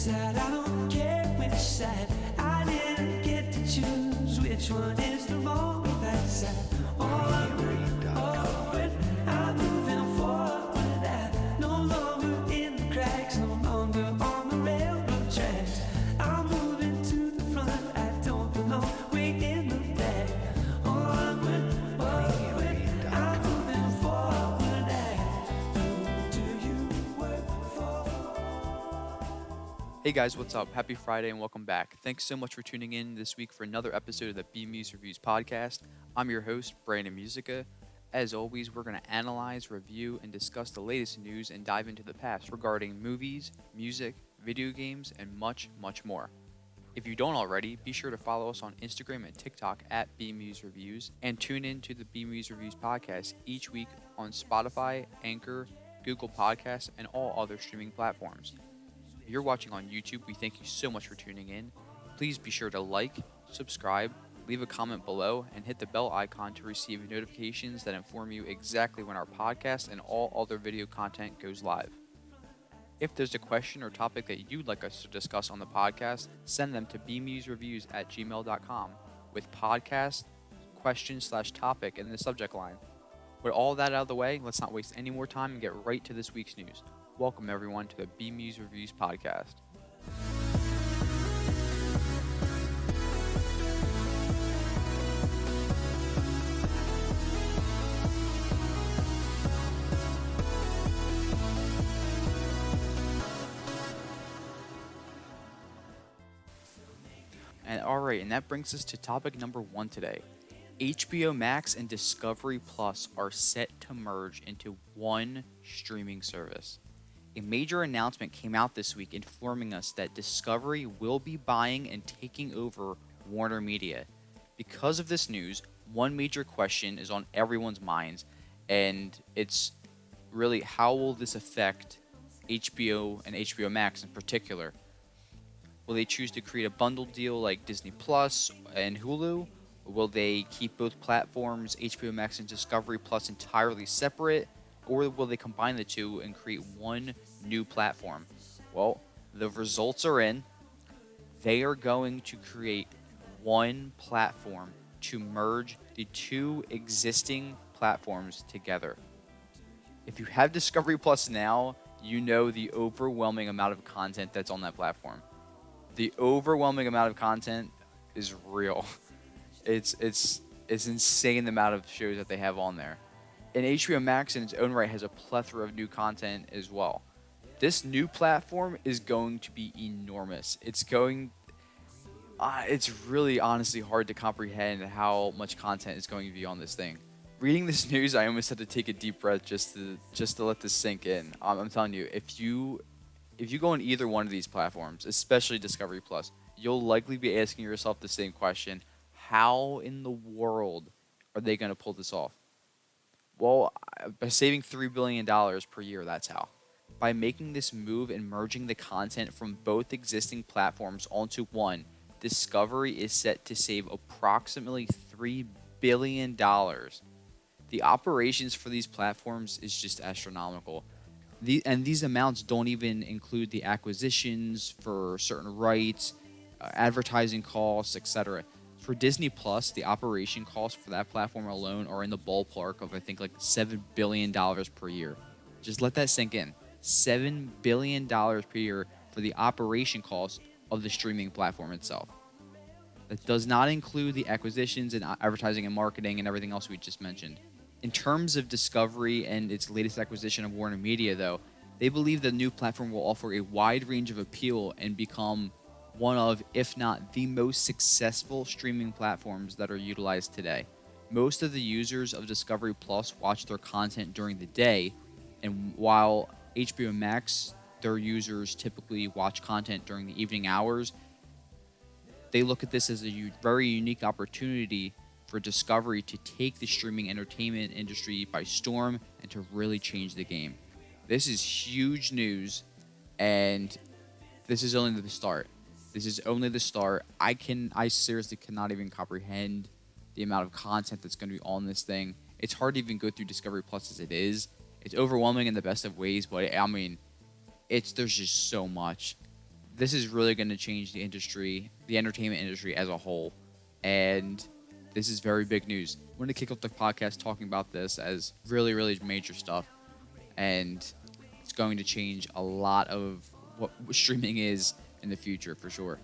side, I don't care which side. I didn't get to choose which one is the wrong or that side. Onward, I'm moving forward. I'm no longer in the cracks, no longer on the railroad tracks. I'm moving to the front, I don't belong way in the back. Onward, I'm moving forward. Who do you work for? Hey guys, what's up? Happy Friday and welcome back. Thanks so much for tuning in this week for another episode of the BMuz Reviews podcast. I'm your host, Brandon Musica. As always, we're going to analyze, review, and discuss the latest news and dive into the past regarding movies, music, video games, and much, much more. If you don't already, be sure to follow us on Instagram and TikTok at BMuz Reviews and tune in to the BMuz Reviews podcast each week on Spotify, Anchor, Google Podcasts, and all other streaming platforms. If you're watching on YouTube, we thank you so much for tuning in. Please be sure to like, subscribe, leave a comment below, and hit the bell icon to receive notifications that inform you exactly when our podcast and all other video content goes live. If there's a question or topic that you'd like us to discuss on the podcast, send them to bmuzreviews@gmail.com with podcast, question/topic in the subject line. With all that out of the way, let's not waste any more time and get right to this week's news. Welcome everyone to the BMuz Reviews podcast. And that brings us to topic number 1 today. HBO Max and Discovery Plus are set to merge into one streaming service. A major announcement came out this week informing us that Discovery will be buying and taking over Warner Media. Because of this news, one major question is on everyone's minds, and it's really how will this affect HBO and HBO Max in particular? Will they choose to create a bundled deal like Disney Plus and Hulu? Or will they keep both platforms, HBO Max and Discovery Plus, entirely separate? Or will they combine the two and create one new platform? Well, the results are in. They are going to create one platform to merge the two existing platforms together. If you have Discovery Plus now, you know the overwhelming amount of content that's on that platform. The overwhelming amount of content is real. It's insane the amount of shows that they have on there. And HBO Max in its own right has a plethora of new content as well. This new platform is going to be enormous. It's really honestly hard to comprehend how much content is going to be on this thing. Reading this news, I almost had to take a deep breath just to let this sink in. I'm telling you, if you go on either one of these platforms, especially Discovery Plus, you'll likely be asking yourself the same question: how in the world are they going to pull this off? Well, by saving $3 billion per year, that's how. By making this move and merging the content from both existing platforms onto one, Discovery is set to save approximately $3 billion. The operations for these platforms is just astronomical. These amounts don't even include the acquisitions for certain rights, advertising costs, etc. For Disney Plus, the operation costs for that platform alone are in the ballpark of, I think, like $7 billion per year. Just let that sink in. $7 billion per year for the operation costs of the streaming platform itself. That does not include the acquisitions and advertising and marketing and everything else we just mentioned. In terms of Discovery and its latest acquisition of Warner Media, though, they believe the new platform will offer a wide range of appeal and become one of, if not the most successful streaming platforms that are utilized today. Most of the users of Discovery Plus watch their content during the day, and while HBO Max, their users typically watch content during the evening hours, they look at this as a very unique opportunity for Discovery to take the streaming entertainment industry by storm and to really change the game. This is huge news, and this is only the start. I seriously cannot even comprehend the amount of content that's going to be on this thing. It's hard to even go through Discovery Plus as it is. It's overwhelming in the best of ways, but I mean, there's just so much. This is really going to change the industry, the entertainment industry as a whole. And this is very big news. I'm going to kick off the podcast talking about this as really, really major stuff. And it's going to change a lot of what streaming is in the future for sure.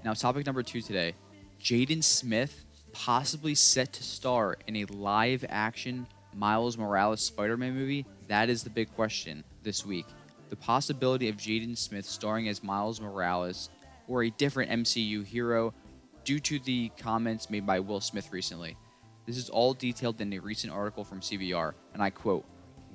Now, topic number 2 today. Jaden Smith possibly set to star in a live-action Miles Morales Spider-Man movie? That is the big question this week. The possibility of Jaden Smith starring as Miles Morales or a different MCU hero due to the comments made by Will Smith recently. This is all detailed in a recent article from CBR, and I quote,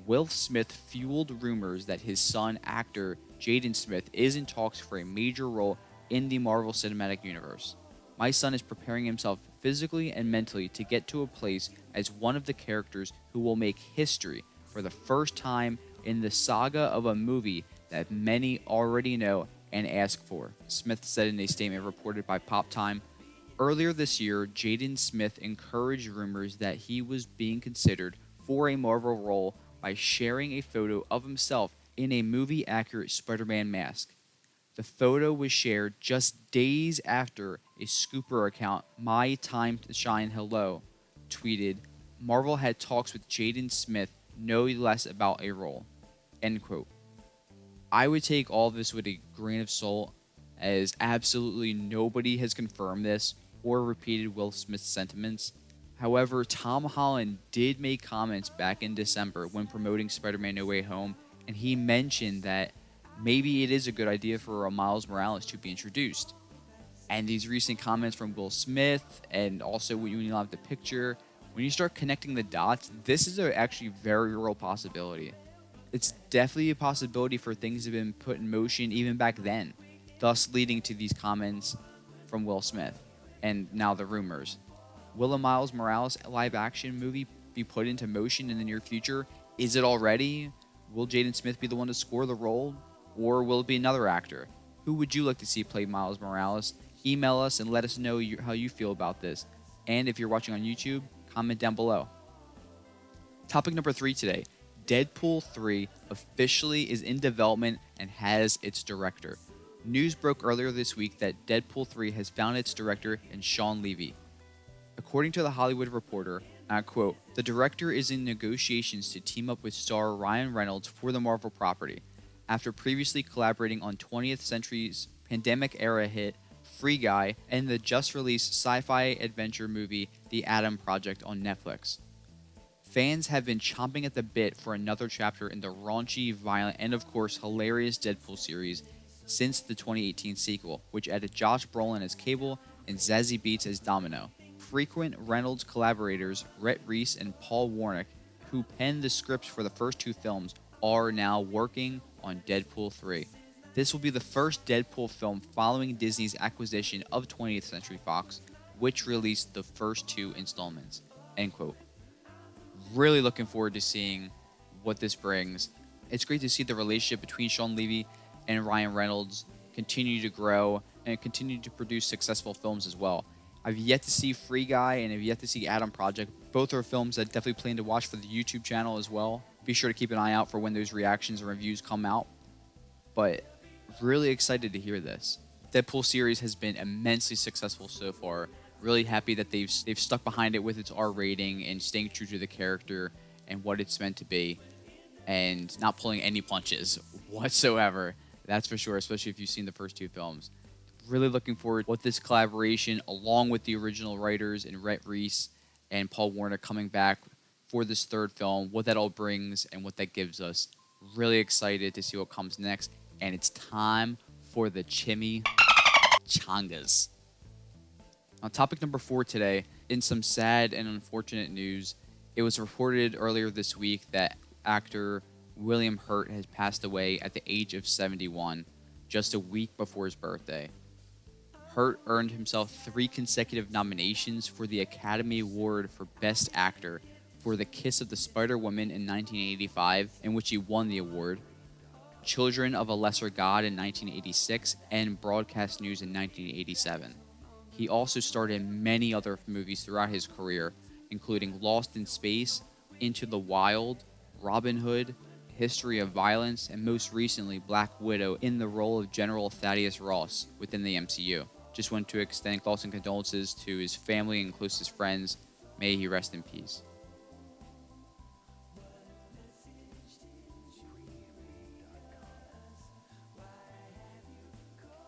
Will Smith fueled rumors that his son, actor Jaden Smith, is in talks for a major role in the Marvel Cinematic Universe. My son is preparing himself physically and mentally to get to a place as one of the characters who will make history for the first time in the saga of a movie that many already know and ask for, Smith said in a statement reported by Pop Time. Earlier this year, Jaden Smith encouraged rumors that he was being considered for a Marvel role by sharing a photo of himself in a movie-accurate Spider-Man mask. The photo was shared just days after a Scooper account, My Time to Shine Hello, tweeted, Marvel had talks with Jaden Smith no less about a role. End quote. I would take all this with a grain of salt, as absolutely nobody has confirmed this or repeated Will Smith's sentiments. However, Tom Holland did make comments back in December when promoting Spider-Man No Way Home, and he mentioned that maybe it is a good idea for a Miles Morales to be introduced. And these recent comments from Will Smith, and also when you have the picture, when you start connecting the dots, this is actually very real possibility. It's definitely a possibility for things to have been put in motion even back then, thus leading to these comments from Will Smith, and now the rumors. Will a Miles Morales live-action movie be put into motion in the near future? Is it already? Will Jaden Smith be the one to score the role? Or will it be another actor? Who would you like to see play Miles Morales? Email us and let us know how you feel about this. And if you're watching on YouTube, comment down below. Topic number 3 today. Deadpool 3 officially is in development and has its director. News broke earlier this week that Deadpool 3 has found its director in Shawn Levy. According to The Hollywood Reporter, I quote, the director is in negotiations to team up with star Ryan Reynolds for the Marvel property, after previously collaborating on 20th Century's pandemic-era hit Free Guy and the just-released sci-fi adventure movie The Adam Project on Netflix. Fans have been chomping at the bit for another chapter in the raunchy, violent, and of course hilarious Deadpool series since the 2018 sequel, which added Josh Brolin as Cable and Zazie Beetz as Domino. Frequent Reynolds collaborators Rhett Reese and Paul Warnick, who penned the scripts for the first 2 films, are now working on Deadpool 3. This will be the first Deadpool film following Disney's acquisition of 20th Century Fox, which released the first 2 installments. End quote. Really looking forward to seeing what this brings. It's great to see the relationship between Shawn Levy and Ryan Reynolds continue to grow and continue to produce successful films as well. I've yet to see Free Guy and I've yet to see Adam Project. Both are films that definitely plan to watch for the YouTube channel as well. Be sure to keep an eye out for when those reactions and reviews come out. But really excited to hear this. Deadpool series has been immensely successful so far. Really happy that they've stuck behind it with its R rating and staying true to the character and what it's meant to be, and not pulling any punches whatsoever. That's for sure, especially if you've seen the first 2 films. Really looking forward to what this collaboration, along with the original writers and Rhett Reese and Paul Warner coming back for this 3rd film, what that all brings and what that gives us. Really excited to see what comes next, and it's time for the Chimi-F'n-Changas. On topic number 4 today, in some sad and unfortunate news, it was reported earlier this week that actor William Hurt has passed away at the age of 71, just a week before his birthday. Hurt earned himself 3 consecutive nominations for the Academy Award for Best Actor for The Kiss of the Spider-Woman in 1985, in which he won the award, Children of a Lesser God in 1986, and Broadcast News in 1987. He also starred in many other movies throughout his career, including Lost in Space, Into the Wild, Robin Hood, history of violence, and most recently Black Widow in the role of General Thaddeus Ross within the MCU. Just want to extend thoughts and condolences to his family and closest friends. May he rest in peace.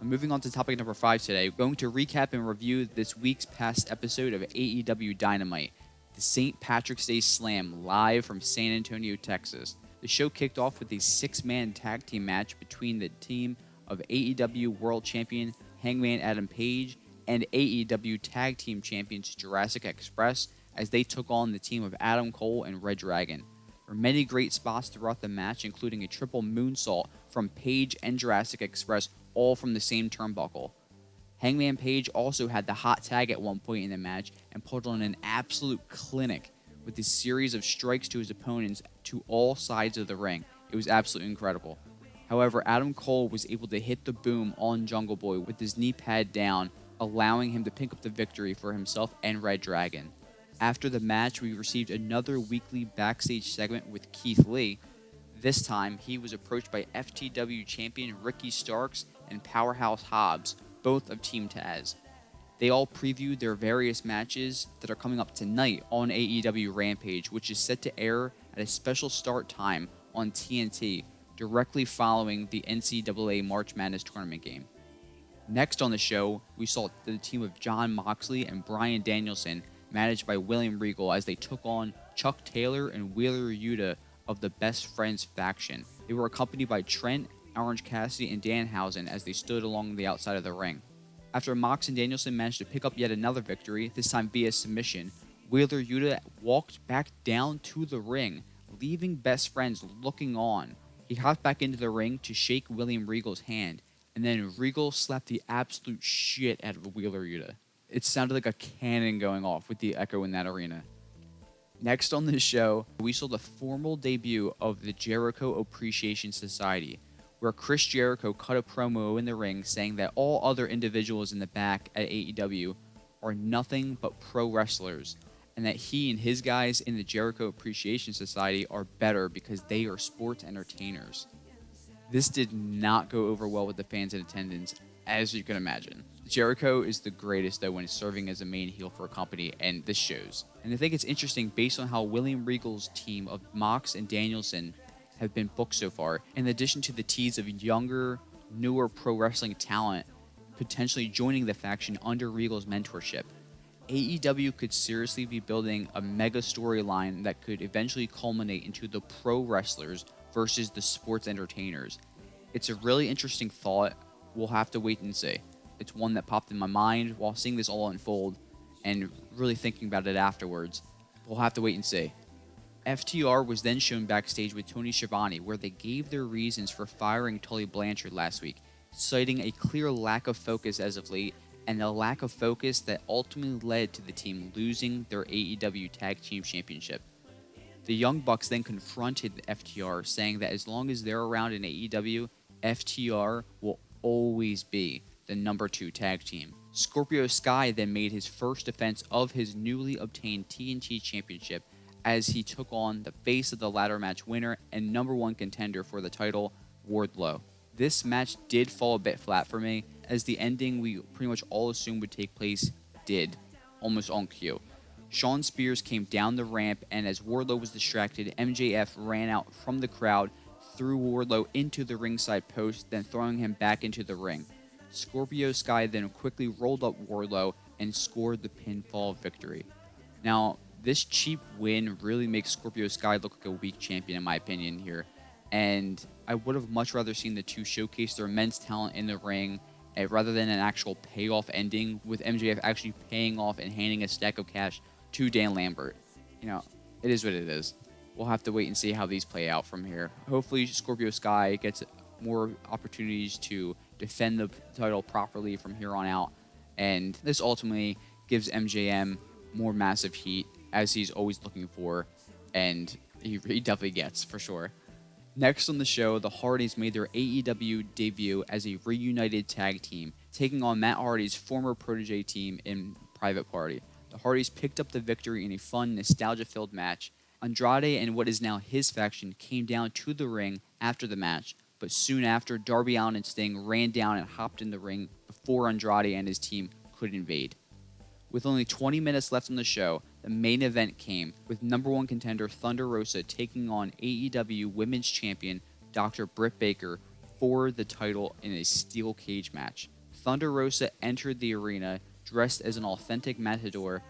Moving on to topic number 5 today, we're going to recap and review this week's past episode of AEW Dynamite, the St. Patrick's Day Slam, live from San Antonio, Texas. The show kicked off with a 6-man tag team match between the team of AEW World Champion Hangman Adam Page and AEW Tag Team Champions Jurassic Express as they took on the team of Adam Cole and Red Dragon. There were many great spots throughout the match, including a triple moonsault from Page and Jurassic Express, all from the same turnbuckle. Hangman Page also had the hot tag at one point in the match and put on an absolute clinic with a series of strikes to his opponents to all sides of the ring. It was absolutely incredible. However, Adam Cole was able to hit the boom on Jungle Boy with his knee pad down, allowing him to pick up the victory for himself and Red Dragon. After the match, we received another weekly backstage segment with Keith Lee. This time, he was approached by FTW champion Ricky Starks and Powerhouse Hobbs, both of Team Taz. They all previewed their various matches that are coming up tonight on AEW Rampage, which is set to air at a special start time on TNT, directly following the NCAA March Madness tournament game. Next on the show, we saw the team of Jon Moxley and Bryan Danielson, managed by William Regal, as they took on Chuck Taylor and Wheeler Yuta of the Best Friends faction. They were accompanied by Trent, Orange Cassidy, and Danhausen as they stood along the outside of the ring. After Mox and Danielson managed to pick up yet another victory, this time via submission, Wheeler Yuta walked back down to the ring, leaving Best Friends looking on. He hopped back into the ring to shake William Regal's hand, and then Regal slapped the absolute shit out of Wheeler Yuta. It sounded like a cannon going off with the echo in that arena. Next on the show, we saw the formal debut of the Jericho Appreciation Society, where Chris Jericho cut a promo in the ring saying that all other individuals in the back at AEW are nothing but pro wrestlers, and that he and his guys in the Jericho Appreciation Society are better because they are sports entertainers. This did not go over well with the fans in attendance, as you can imagine. Jericho is the greatest, though, when serving as a main heel for a company, and this shows. And I think it's interesting based on how William Regal's team of Mox and Danielson have been booked so far, in addition to the tease of younger, newer pro wrestling talent potentially joining the faction under Regal's mentorship. AEW could seriously be building a mega storyline that could eventually culminate into the pro wrestlers versus the sports entertainers. It's a really interesting thought. We'll have to wait and see. It's one that popped in my mind while seeing this all unfold and really thinking about it afterwards. We'll have to wait and see. FTR was then shown backstage with Tony Schiavone, where they gave their reasons for firing Tully Blanchard last week, citing a clear lack of focus as of late, and a lack of focus that ultimately led to the team losing their AEW Tag Team Championship. The Young Bucks then confronted FTR, saying that as long as they're around in AEW, FTR will always be the number 2 tag team. Scorpio Sky then made his first defense of his newly obtained TNT Championship as he took on the face of the ladder match winner and number 1 contender for the title, Wardlow. This match did fall a bit flat for me, as the ending we pretty much all assumed would take place did, almost on cue. Shawn Spears came down the ramp, and as Wardlow was distracted, MJF ran out from the crowd, threw Wardlow into the ringside post, then throwing him back into the ring. Scorpio Sky then quickly rolled up Wardlow and scored the pinfall victory. Now, this cheap win really makes Scorpio Sky look like a weak champion in my opinion here, and I would have much rather seen the two showcase their immense talent in the ring rather than an actual payoff ending with MJF actually paying off and handing a stack of cash to Dan Lambert. You know, it is what it is. We'll have to wait and see how these play out from here. Hopefully Scorpio Sky gets more opportunities to defend the title properly from here on out, and this ultimately gives MJM more massive heat, as he's always looking for, and he definitely gets, for sure. Next on the show, the Hardys made their AEW debut as a reunited tag team, taking on Matt Hardy's former protege team in Private Party. The Hardys picked up the victory in a fun, nostalgia-filled match, Andrade and what is now his faction came down to the ring after the match, but soon after, Darby Allin and Sting ran down and hopped in the ring before Andrade and his team could invade. With only 20 minutes left on the show, the main event came, with number one contender Thunder Rosa taking on AEW Women's Champion Dr. Britt Baker for the title in a steel cage match. Thunder Rosa entered the arena dressed as an authentic matador,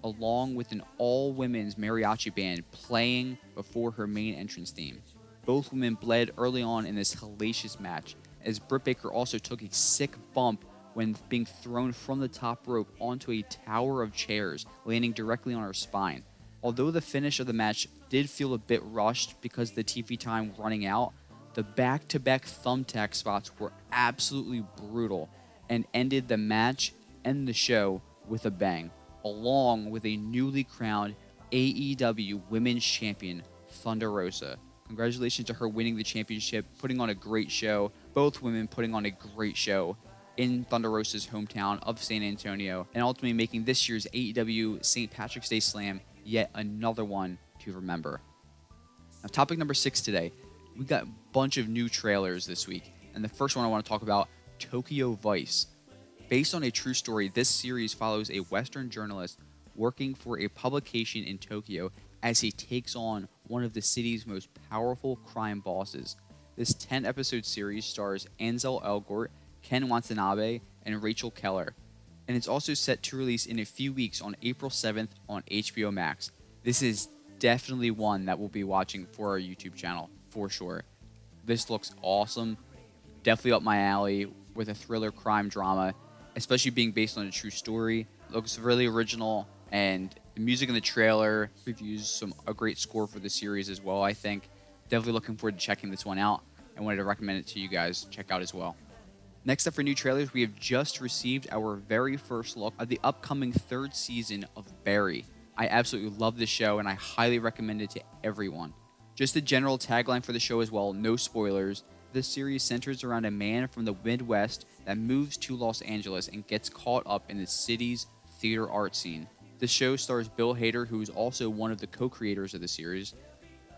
along with an all-women's mariachi band playing before her main entrance theme. Both women bled early on in this hellacious match, as Britt Baker also took a sick bump when being thrown from the top rope onto a tower of chairs, landing directly on her spine. Although the finish of the match did feel a bit rushed because of the TV time running out, the back-to-back thumbtack spots were absolutely brutal and ended the match and the show with a bang, along with a newly crowned AEW Women's Champion, Thunder Rosa. Congratulations to her winning the championship, putting on a great show. Both women putting on a great show in Thunder Rosa's hometown of San Antonio, and ultimately making this year's AEW St. Patrick's Day Slam yet another one to remember. Now, topic number 6 today. We got a bunch of new trailers this week, and the first one I want to talk about, Tokyo Vice. Based on a true story, this series follows a Western journalist working for a publication in Tokyo as he takes on one of the city's most powerful crime bosses. This 10-episode series stars Ansel Elgort, Ken Watanabe, and Rachel Keller, and it's also set to release in a few weeks on April 7th on HBO Max. This is definitely one that we'll be watching for our YouTube channel, for sure. This looks awesome, definitely up my alley with a thriller crime drama, especially being based on a true story. It looks really original, and the music in the trailer reviews a great score for the series as well, I think. Definitely looking forward to checking this one out, and wanted to recommend it to you guys to check out as well. Next up for new trailers, we have just received our very first look at the upcoming 3rd season of Barry. I absolutely love this show, and I highly recommend it to everyone. Just a general tagline for the show as well, no spoilers. This series centers around a man from the Midwest that moves to Los Angeles and gets caught up in the city's theater art scene. The show stars Bill Hader, who is also one of the co-creators of the series,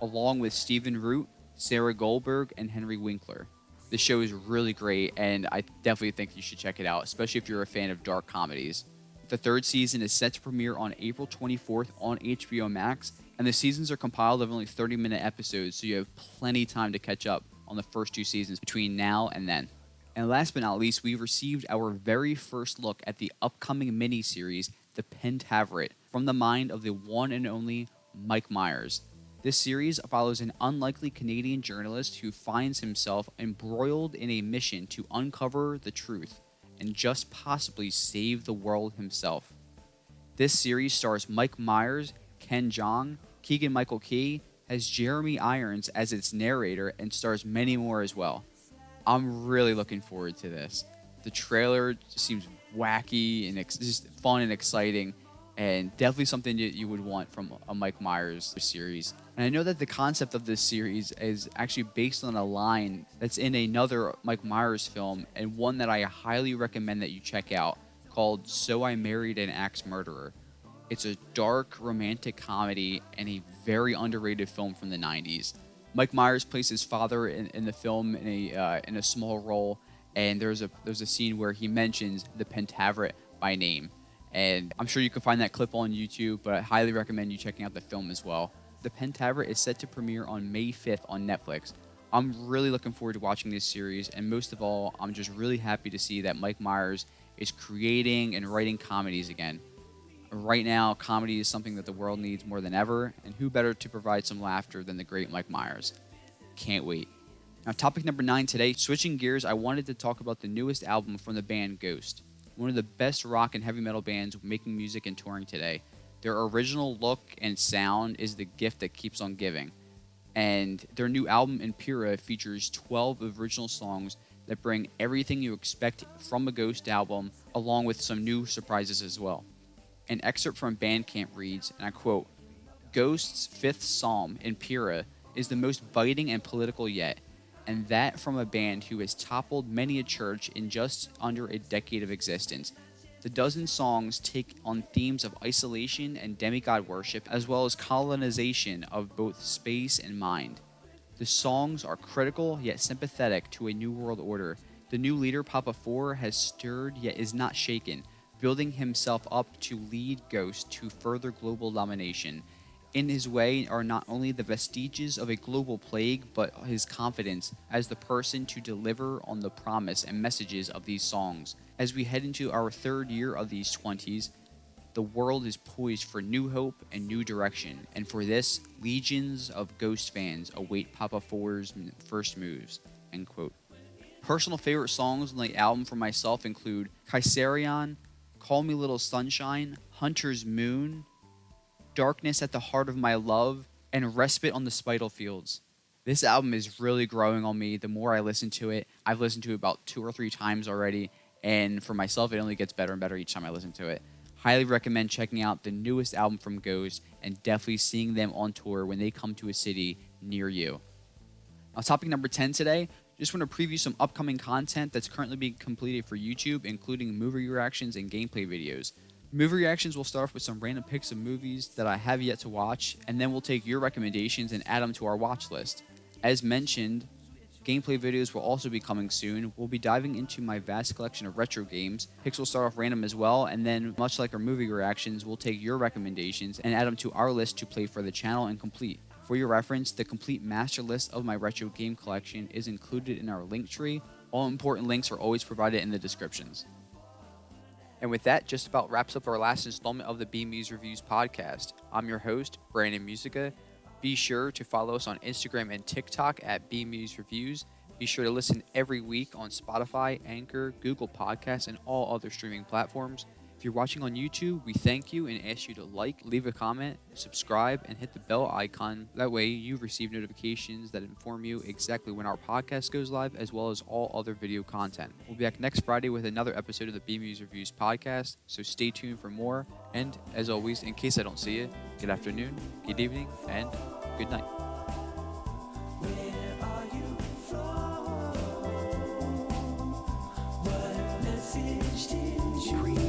along with Stephen Root, Sarah Goldberg, and Henry Winkler. The show is really great, and I definitely think you should check it out, especially if you're a fan of dark comedies. The 3rd season is set to premiere on April 24th on HBO Max, and the seasons are compiled of only 30-minute episodes, so you have plenty of time to catch up on the first 2 seasons between now and then. And last but not least, we received our very first look at the upcoming miniseries, The Pentaverate, from the mind of the one and only Mike Myers. This series follows an unlikely Canadian journalist who finds himself embroiled in a mission to uncover the truth and just possibly save the world himself. This series stars Mike Myers, Ken Jeong, Keegan-Michael Key, has Jeremy Irons as its narrator, and stars many more as well. I'm really looking forward to this. The trailer seems wacky and just fun and exciting, and definitely something that you would want from a Mike Myers series. And I know that the concept of this series is actually based on a line that's in another Mike Myers film, and one that I highly recommend that you check out, called So I Married an Axe Murderer. It's a dark romantic comedy and a very underrated film from the 90s. Mike Myers plays his father in the film in a small role, and there's a scene where he mentions the Pentaverate by name. And I'm sure you can find that clip on YouTube, but I highly recommend you checking out the film as well. The Pentaverate is set to premiere on May 5th on Netflix. I'm really looking forward to watching this series, and most of all, I'm just really happy to see that Mike Myers is creating and writing comedies again. Right now, comedy is something that the world needs more than ever, and who better to provide some laughter than the great Mike Myers? Can't wait. Now, topic number 9 today, switching gears, I wanted to talk about the newest album from the band Ghost, one of the best rock and heavy metal bands making music and touring today. Their original look and sound is the gift that keeps on giving, and their new album Impera features 12 original songs that bring everything you expect from a Ghost album, along with some new surprises as well. An excerpt from Bandcamp reads, and I quote, "Ghost's 5th psalm, Impera, is the most biting and political yet, and that from a band who has toppled many a church in just under a decade of existence. The dozen songs take on themes of isolation and demigod worship, as well as colonization of both space and mind. The songs are critical yet sympathetic to a new world order. The new leader, Papa 4, has stirred yet is not shaken, building himself up to lead Ghost to further global domination. In his way are not only the vestiges of a global plague, but his confidence as the person to deliver on the promise and messages of these songs. As we head into our third year of these 20s, the world is poised for new hope and new direction, and for this, legions of Ghost fans await Papa 4's first moves. End quote. Personal favorite songs on the album for myself include Kaiserion, Call Me Little Sunshine, Hunter's Moon, Darkness at the Heart of My Love, and Respite on the Spital Fields. This album is really growing on me the more I listen to it. I've listened to it about 2 or 3 times already, and for myself, it only gets better and better each time I listen to it. Highly recommend checking out the newest album from Ghost and definitely seeing them on tour when they come to a city near you. Now, topic number 10 today, just want to preview some upcoming content that's currently being completed for YouTube, including movie reactions and gameplay videos. Movie reactions will start off with some random picks of movies that I have yet to watch, and then we'll take your recommendations and add them to our watch list. As mentioned, gameplay videos will also be coming soon. We'll be diving into my vast collection of retro games. Picks will start off random as well, and then much like our movie reactions, we'll take your recommendations and add them to our list to play for the channel and complete. For your reference, the complete master list of my retro game collection is included in our link tree. All important links are always provided in the descriptions. And with that, just about wraps up our last installment of the BMuz Reviews podcast. I'm your host, Brandon Musica. Be sure to follow us on Instagram and TikTok at BMuz Reviews. Be sure to listen every week on Spotify, Anchor, Google Podcasts, and all other streaming platforms. If you're watching on YouTube, we thank you and ask you to like, leave a comment, subscribe, and hit the bell icon. That way you receive notifications that inform you exactly when our podcast goes live, as well as all other video content. We'll be back next Friday with another episode of the BMuz Reviews podcast, so stay tuned for more. And as always, in case I don't see you, good afternoon, good evening, and good night. Where are you from? What message did you read?